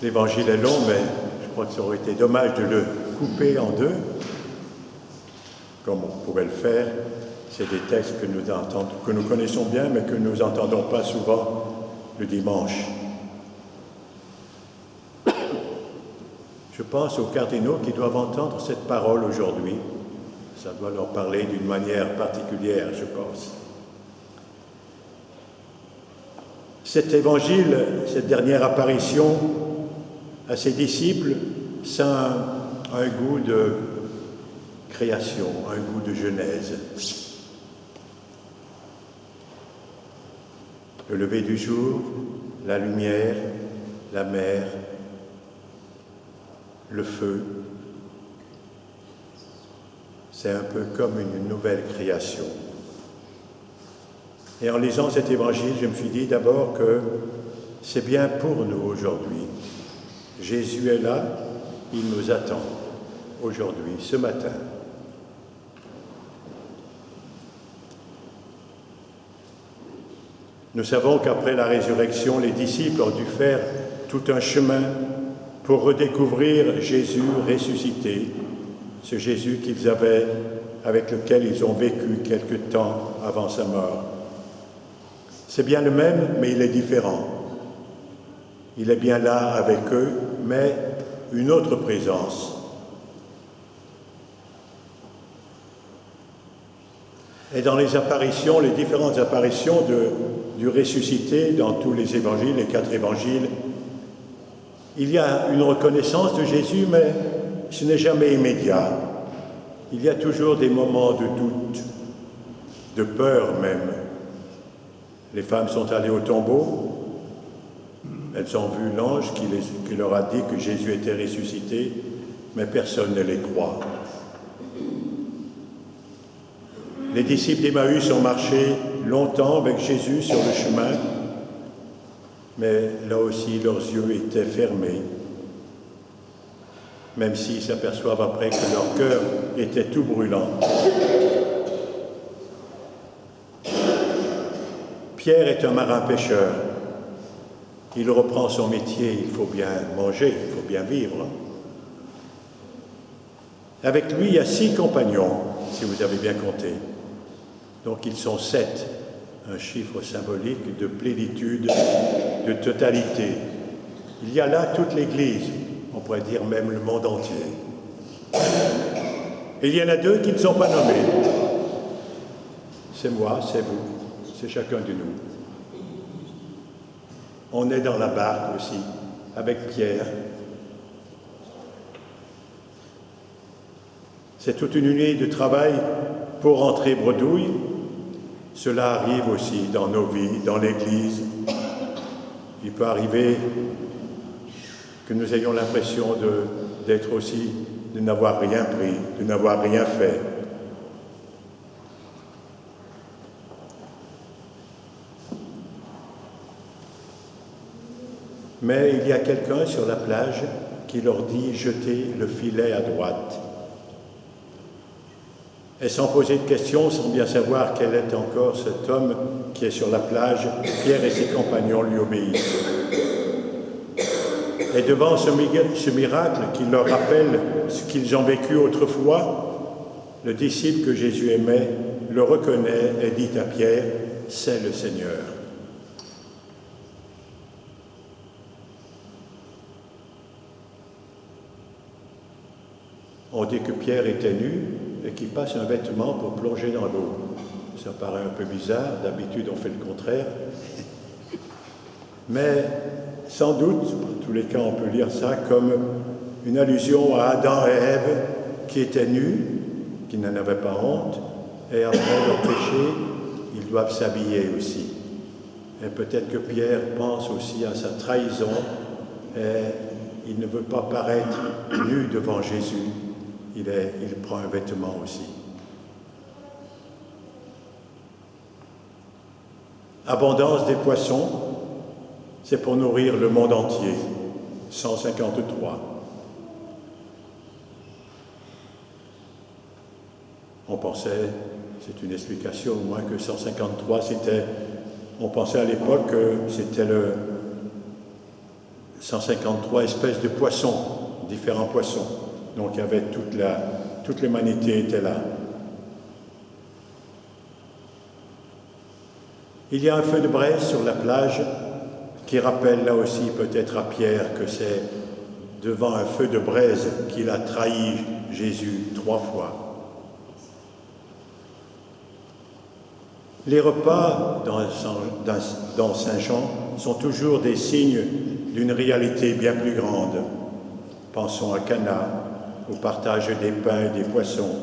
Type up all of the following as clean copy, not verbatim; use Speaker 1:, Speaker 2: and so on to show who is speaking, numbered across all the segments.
Speaker 1: L'évangile est long, mais je crois que ça aurait été dommage de le couper en deux, comme on pouvait le faire. C'est des textes que nous connaissons bien, mais que nous n'entendons pas souvent le dimanche. Je pense aux cardinaux qui doivent entendre cette parole aujourd'hui. Ça doit leur parler d'une manière particulière, je pense. Cet évangile, cette dernière apparition à ses disciples, ça a un goût de création, un goût de genèse. Le lever du jour, la lumière, la mer, le feu, c'est un peu comme une nouvelle création. Et en lisant cet évangile, je me suis dit d'abord que c'est bien pour nous aujourd'hui. Jésus est là, il nous attend aujourd'hui, ce matin. Nous savons qu'après la résurrection, les disciples ont dû faire tout un chemin pour redécouvrir Jésus ressuscité, ce Jésus qu'ils avaient, avec lequel ils ont vécu quelque temps avant sa mort. C'est bien le même, mais il est différent. Il est bien là avec eux, mais une autre présence. Et dans les apparitions, les différentes apparitions du ressuscité, dans tous les évangiles, les 4 évangiles, il y a une reconnaissance de Jésus, mais ce n'est jamais immédiat. Il y a toujours des moments de doute, de peur même. Les femmes sont allées au tombeau, elles ont vu l'ange qui leur a dit que Jésus était ressuscité, mais personne ne les croit. Les disciples d'Emmaüs ont marché longtemps avec Jésus sur le chemin, mais là aussi leurs yeux étaient fermés, même s'ils s'aperçoivent après que leur cœur était tout brûlant. Pierre est un marin-pêcheur. Il reprend son métier, il faut bien manger, il faut bien vivre. Avec lui, il y a 6 compagnons, si vous avez bien compté. Donc ils sont 7, un chiffre symbolique de plénitude, de totalité. Il y a là toute l'Église, on pourrait dire même le monde entier. Et il y en a 2 qui ne sont pas nommés. C'est moi, c'est vous, c'est chacun de nous. On est dans la barque aussi, avec Pierre. C'est toute une nuit de travail pour rentrer bredouille. Cela arrive aussi dans nos vies, dans l'Église. Il peut arriver que nous ayons l'impression d'être aussi, de n'avoir rien pris, de n'avoir rien fait. Mais il y a quelqu'un sur la plage qui leur dit « jetez le filet à droite ». Et sans poser de questions, sans bien savoir quel est encore cet homme qui est sur la plage, Pierre et ses compagnons lui obéissent. Et devant ce miracle qui leur rappelle ce qu'ils ont vécu autrefois, le disciple que Jésus aimait le reconnaît et dit à Pierre « c'est le Seigneur ». On dit que Pierre était nu et qu'il passe un vêtement pour plonger dans l'eau. Ça paraît un peu bizarre, d'habitude on fait le contraire. Mais sans doute, en tous les cas on peut lire ça comme une allusion à Adam et Ève qui étaient nus, qui n'en avaient pas honte, et après leur péché, ils doivent s'habiller aussi. Et peut-être que Pierre pense aussi à sa trahison et il ne veut pas paraître nu devant Jésus. Il prend un vêtement aussi. Abondance des poissons, c'est pour nourrir le monde entier. 153. On pensait, c'est une explication au moins que 153 c'était, on pensait à l'époque que c'était 153 espèces de poissons, différents poissons. Donc il y avait toute l'humanité était là. Il y a un feu de braise sur la plage qui rappelle là aussi peut-être à Pierre que c'est devant un feu de braise qu'il a trahi Jésus 3 fois. Les repas dans Saint Jean sont toujours des signes d'une réalité bien plus grande. Pensons à Cana, au partage des pains et des poissons,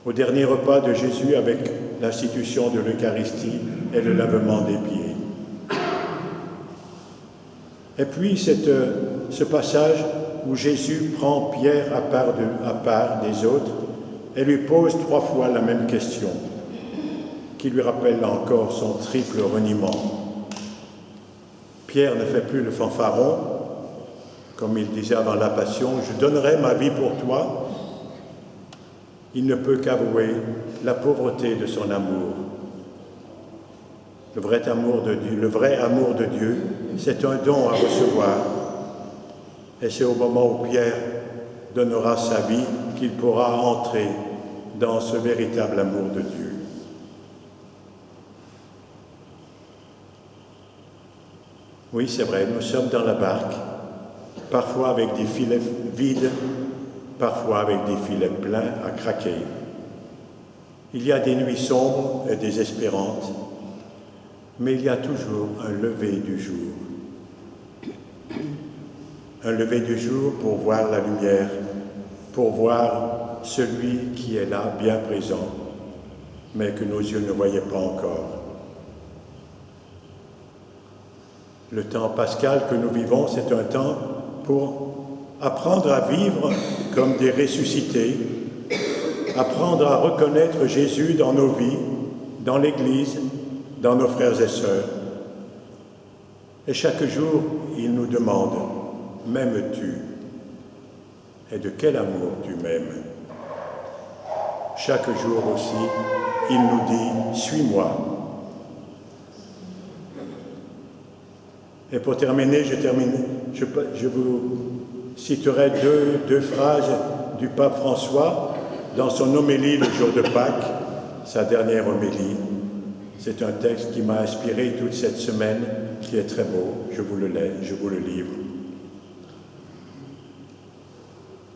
Speaker 1: au dernier repas de Jésus avec l'institution de l'Eucharistie et le lavement des pieds. Et puis ce passage où Jésus prend Pierre à part des autres et lui pose 3 fois la même question, qui lui rappelle encore son triple reniement. Pierre ne fait plus le fanfaron, comme il disait avant la Passion, « Je donnerai ma vie pour toi ». Il ne peut qu'avouer la pauvreté de son amour. Le vrai amour de Dieu, c'est un don à recevoir. Et c'est au moment où Pierre donnera sa vie qu'il pourra entrer dans ce véritable amour de Dieu. Oui, c'est vrai, nous sommes dans la barque, parfois avec des filets vides, parfois avec des filets pleins à craquer. Il y a des nuits sombres et désespérantes, mais il y a toujours un lever du jour. Un lever du jour pour voir la lumière, pour voir celui qui est là, bien présent, mais que nos yeux ne voyaient pas encore. Le temps pascal que nous vivons, c'est un temps pour apprendre à vivre comme des ressuscités, apprendre à reconnaître Jésus dans nos vies, dans l'Église, dans nos frères et sœurs. Et chaque jour, il nous demande, « M'aimes-tu » et de quel amour tu m'aimes. Chaque jour aussi, il nous dit, « Suis-moi ». Et pour terminer, je vous citerai deux phrases du pape François dans son homélie le jour de Pâques, sa dernière homélie. C'est un texte qui m'a inspiré toute cette semaine, qui est très beau. Je vous le livre.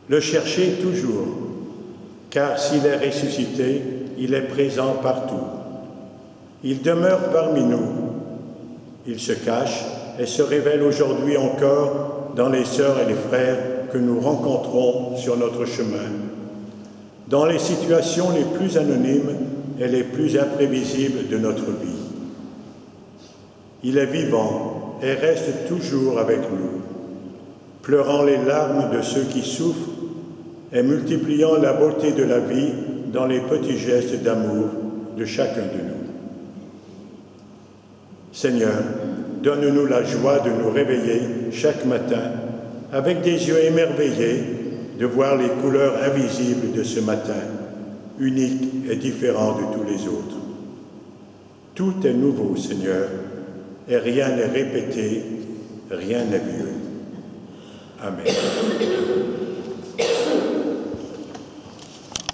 Speaker 1: Le cherchez toujours, car s'il est ressuscité, il est présent partout. Il demeure parmi nous. Il se cache et se révèle aujourd'hui encore dans les sœurs et les frères que nous rencontrons sur notre chemin, dans les situations les plus anonymes et les plus imprévisibles de notre vie. Il est vivant et reste toujours avec nous, pleurant les larmes de ceux qui souffrent et multipliant la beauté de la vie dans les petits gestes d'amour de chacun de nous. Seigneur, donne-nous la joie de nous réveiller chaque matin avec des yeux émerveillés de voir les couleurs invisibles de ce matin, unique et différent de tous les autres. Tout est nouveau, Seigneur, et rien n'est répété, rien n'est vieux. Amen.